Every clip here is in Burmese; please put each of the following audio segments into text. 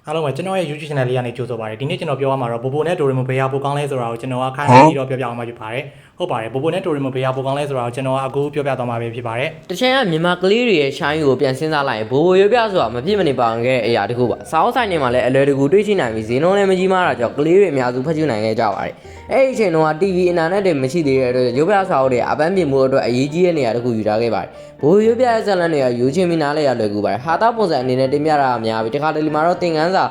အားလုံးပဲကျွန်တော်ရဲ့ YouTube channel လေးကနေကြိုဆိုပါရစေဒီနေ့ကျွန်တော်ပြောရမှာတော့ဘိုဘိုနဲ့ဒိုရီမိုဘေးယာပိုကောင်းလဲဆိုတာကိုကျွန်တော်ကခိုင်းပြီးတော့ပြောပြအောင်မှာဖြစ်ပါတယ်ဟုတ်ပါတယ်ဘိုဘိုနဲ့ဒိုရီမိုဘေးယာပိုကောင်းလဲဆိုတာကိုကျွန်တော်ကအခုပြောပြသွားမှာပဲဖြစ်ပါတယ်တချင်ကမြန်မာကလေးတွေရဲ့ shine ကိုပြန်စဉ်းစားလိုက်ရင်ဘိုဘိုရွပြဆိုတာမဖြစ်မနေပါဝင်ခဲ့တဲ့အရာတခုပါစာအုပ်ဆိုင်တွေမှာလည်းအလွယ်တကူတွေ့ရှိနိုင်ပြီးဈေးနှုန်းလည်းမကြီးမားတာကြောင့်ကလေးတွေအများစုဖတ်ကြည့်နိုင်ခဲ့ကြပါတယ်အဲ့ဒီအချိန်တုန်းက TV အင်တာနက်တွေမရှိသေးတဲ့အတွက်ရွပြစာအုပ်တွေအပန်းပြင်မှုအတွက်အရေးကြီးတဲ့နေရာတခုယူထားခဲ့ပါတယ်ဘိုရွပြရဲ့ဇာတ်လမ်းတွေကယူချင်းပြီးနားလဲရလွယ်ကူပါတယ်ဟာတာပုံစံအနေနဲ့တင်ပြတာအများပြီးတခါတလေမှာတော့သင်ခန်းစာ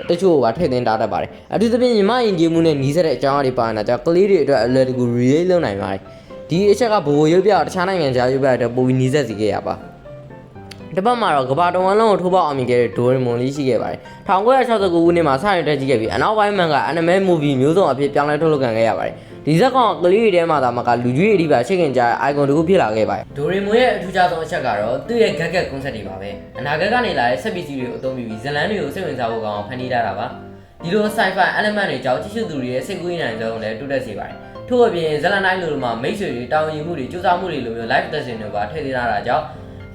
တချို့ကထည့်သွင်းထားတတ်ပါတယ်အထူးသဖြင့်ညီမယဉ်ကျေးမှုနဲ့ညီးစက်တဲ့အကြောင်းအရာတွေပါနေတာကြောင့်ကလေးတွေအတွက်အလွယ်တကူ relate လုပ်နိုင်ပါတယ်ဒီအချက်ကဘိုရွပြတခြားနိုင်ငံခြားရွပြတွေပိုပြီးညီးစက်စီခဲ့ရပါတစ်ပတ်မှာတော့ကဘာတဝန်းလုံးကိုထိုးပေါက်အောင်မြင်ခဲ့တဲ့ဒိုရီမွန်လေးရှိခဲ့ပါတယ်1969ခုနှစ်မှာစတင်တက်ကြည့်ခဲ့ပြီးအနောက်ပိုင်းမှန်က anime movie မျိုးစုံအဖြစ်ပြောင်းလဲထုတ်လုပ်ခံခဲ့ရပါတယ်ဒီဇက်ကောင်ကလေးတွေထဲမှာသာမကလူကြီးတွေပါရှင်းခင်ကြတဲ့ icon တခုဖြစ်လာခဲ့ပါတယ်ဒိုရီမွန်ရဲ့အထူးခြားဆုံးအချက်ကတော့သူ့ရဲ့ gadget concept တွေပါပဲအနာဂတ်ကနေလာတဲ့ဆက်ပစ္စည်းတွေကိုအသုံးပြုပြီးဇလန်းတွေကိုစိတ်ဝင်စားဖို့ကောင်းအောင်ဖန်တီးထားတာပါဒီလို sci-fi element တွေကြောင့်ကြည့်ရှုသူတွေရဲ့စိတ်ကူးယဉ်နိုင်ဆုံးလည်းတိုးတက်စေပါတယ်ထို့အပြင်ဇလန်တိုင်းလိုမှာမိတ်ဆွေတွေတာဝန်ယူမှုတွေစူးစမ်းမှုတွေလိုမျိုး live session တွေပါထည့်သွင်းထားတာကြောင့်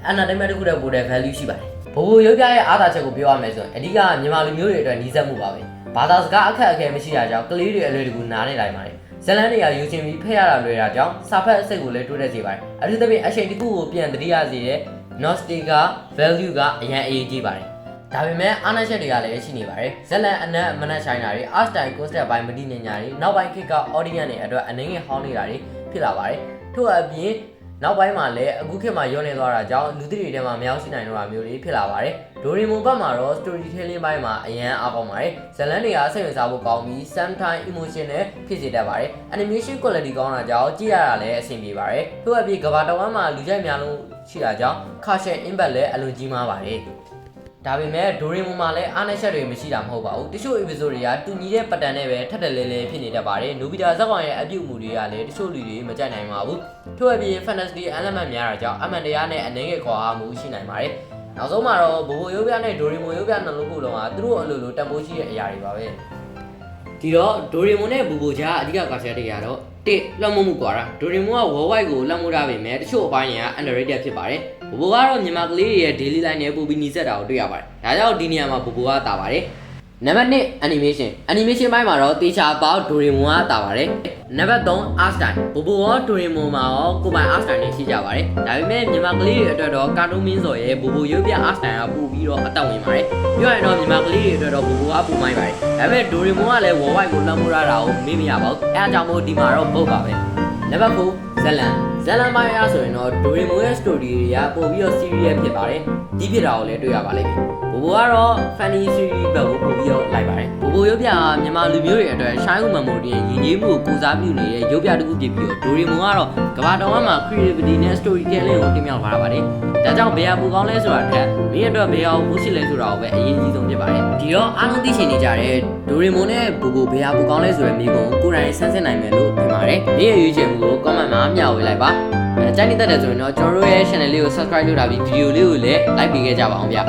entertainment တခုတည်းပိုတဲ့ value ရှိပါတယ်ဘိုဘိုရုပ်ပြရဲ့အားသာချက်ကိုပြောရမယ်ဆိုရင်အဓိကမြန်မာလူမျိုးတွေအတွက်နှီးစပ်မှုပါပဲဘာသာစကားအခက်အခဲမရှိတာကြောင့်ကလေးတွေအလွယ်တကူနားနေနိုင်ပါတယ်ဇလန်တွေကယူချင်းပြီးဖက်ရတာလွယ်တာကြောင့်စာဖတ်အစိတ်ကိုလည်းတိုးတက်စေပါတယ်အထူးသဖြင့်အချိန်တစ်ခုကိုပြန်သတိရစေတဲ့ nostalgia value ကအရင်အရေးကြီးပါတယ်ဒါပေမဲ့အားနည်းချက်တွေကလည်းရှိနေပါတယ်ဇလန်အနက်မနက်ဆိုင်တာတွေ art style concept ပိုင်းမတည်ငြိမ်တာတွေနောက်ပိုင်းခေတ်က audience တွေအတွက်အနေငယ်ဟောင်းနေတာတွေဖြစ်လာပါတယ်ထို့အပြင်နောက်ပိုင်းမှာလည်းအခုခေတ်မှာရောနေသွားတာကြောင့်လူသစ်တွေထဲမှာမရောက်ရှိနိုင်တော့တာမျိုးတွေဖြစ်လာပါတယ်ဒိုရီမွန်ဘက်မှာတော့ storytelling ပိုင်းမှာအရန်အားကောင်းပါတယ်ဇလန်တွေကစိတ်ဝင်စားဖို့ကောင်းပြီး sometimes emotion နဲ့ဖြစ်စေတတ်ပါတယ် animation quality ကောင်းတာကြောင့်ကြည့်ရတာလည်းအဆင်ပြေပါတယ်ထို့အပြင်ကဘာတဝမ်းမှာလူကြိုက်များလို့ရှိတာကြောင့် caution impact လည်းအလွန်ကြီးမားပါတယ်ဒါပေမဲ့ဒိုရီမွန်မှာလည်းအားနည်းချက်တွေမရှိတာမဟုတ်ပါဘူးတချို့ episode တွေကတူညီတဲ့ pattern နဲ့ပဲထပ်တယ်လဲလဲဖြစ်နေတတ်ပါတယ်နိုဘီတာဇက်ကောင်ရဲ့အပြုတ်မှုတွေကလည်းတချို့လူတွေမကြိုက်နိုင်ပါဘူးထို့အပြင် fantasy element များတာကြောင့်အမှန်တရားနဲ့အနေငယ်ခွာအားမှုရှိနိုင်ပါတယ်နောက်ဆုံးမှာတော့ဘိုဘိုရုပ်ပြနဲ့ဒိုရီမွန်ရုပ်ပြနှလုံးခုလုံးကသူတို့အလိုလိုတန်ဖိုးရှိတဲ့အရာတွေပါပဲဒီတော့ဒိုရီမွန်နဲ့ဘိုဘိုကြားအဓိကကာချက်တွေကတော့တစ်လွှမ်းမိုးမှုကွာတာဒိုရီမွန်က worldwide ကိုလွှမ်းမိုးထားပေမဲ့တချို့အပိုင်းတွေက underrated ဖြစ်ပါတယ်ဘိုဘိုကတော့မြန်မာကလေးတွေရဲ့ daily life နဲ့ပိုပြီးနှီးစပ်တာကိုတွေ့ရပါတယ်ဒါကြောင့်ဒီနေရာမှာဘိုဘိုကတာပါတယ်နံပါတ်1 animation ပိုင်းမှာတော့တေချာပေါဒိုရီမွန်ကတာပါတယ်နံပါတ်3 art style ဘိုဘိုရောဒိုရီမွန်မှာရောကိုပိုင် art style တွေရှိကြပါတယ်ဒါပေမဲ့မြန်မာကလေးတွေအတွက်တော့ကာတွန်းမင်းစော်ရဲ့ဘိုဘိုရုပ်ပြ art style ကပိုပြီးတော့အသက်ဝင်ပါတယ်ပြောရရင်တော့မြန်မာကလေးတွေအတွက်တော့ဘိုဘိုကပိုမိုင်းပါတယ်ဒါပေမဲ့ဒိုရီမွန်ကလည်း worldwide ကိုလွှမ်းမိုးထားတာကိုမေ့မရပါဘူးအဲအကြောင်းမို့ဒီမှာတော့ပုတ်ပါပဲနံပါတ်4ဇလန်ပိုင်းအားဆိုရင်တော့ဒိုရီမွန်ရဲ့ story တွေကပို့ပြီးတော့ serious ဖြစ်ပါတယ်ဒီဖြစ်တာကိုလည်းတွေ့ရပါလိမ့်မယ်ဘိုဘိုကတော့ funny series ဘက်ကိုပို့ပြီးတော့လိုက်ပါတယ်ဘိုဘိုရုပ်ပြကမြန်မာလူမျိုးတွေအတွက် shine with memory ရဲ့ရည်ကြီးမှုကိုကိုစားပြုနေတဲ့ရုပ်ပြတစ်ခုဖြစ်ပြီးတော့ဒိုရီမွန်ကတော့ကမ္ဘာတော်မှာ creativity နဲ့ storytelling ကိုတင်ပြထားတာပါတယ်ဒါကြောင့်ဘယ်ဟာပိုကောင်းလဲဆိုတာထက်မင်းအတွက်ဘယ်ဟာကိုပိုရှိလဲဆိုတာကိုပဲအရေးကြီးဆုံးဖြစ်ပါတယ်ဒီတော့အားလုံးသိချင်နေကြတဲ့ဒိုရီမွန်နဲ့ဘိုဘိုဘယ်ဟာပိုကောင်းလဲဆိုတဲ့မိကုံကိုယ်တိုင်ဆန်းစစ်နိုင်မယ်လို့ထင်ပါတယ်ဒီရဲ့ရွေးချယ်မှုကို comment မှာမျှဝေလိုက်ပါကြိုက်နေတတ်တယ်ဆိုရင်တော့ကျွန်တော်တို့ရဲ့ channel လေးကို subscribe လုပ်ထားပြီး video လေးကိုလည်း like ပေးခဲ့ကြပါအောင်ဗျ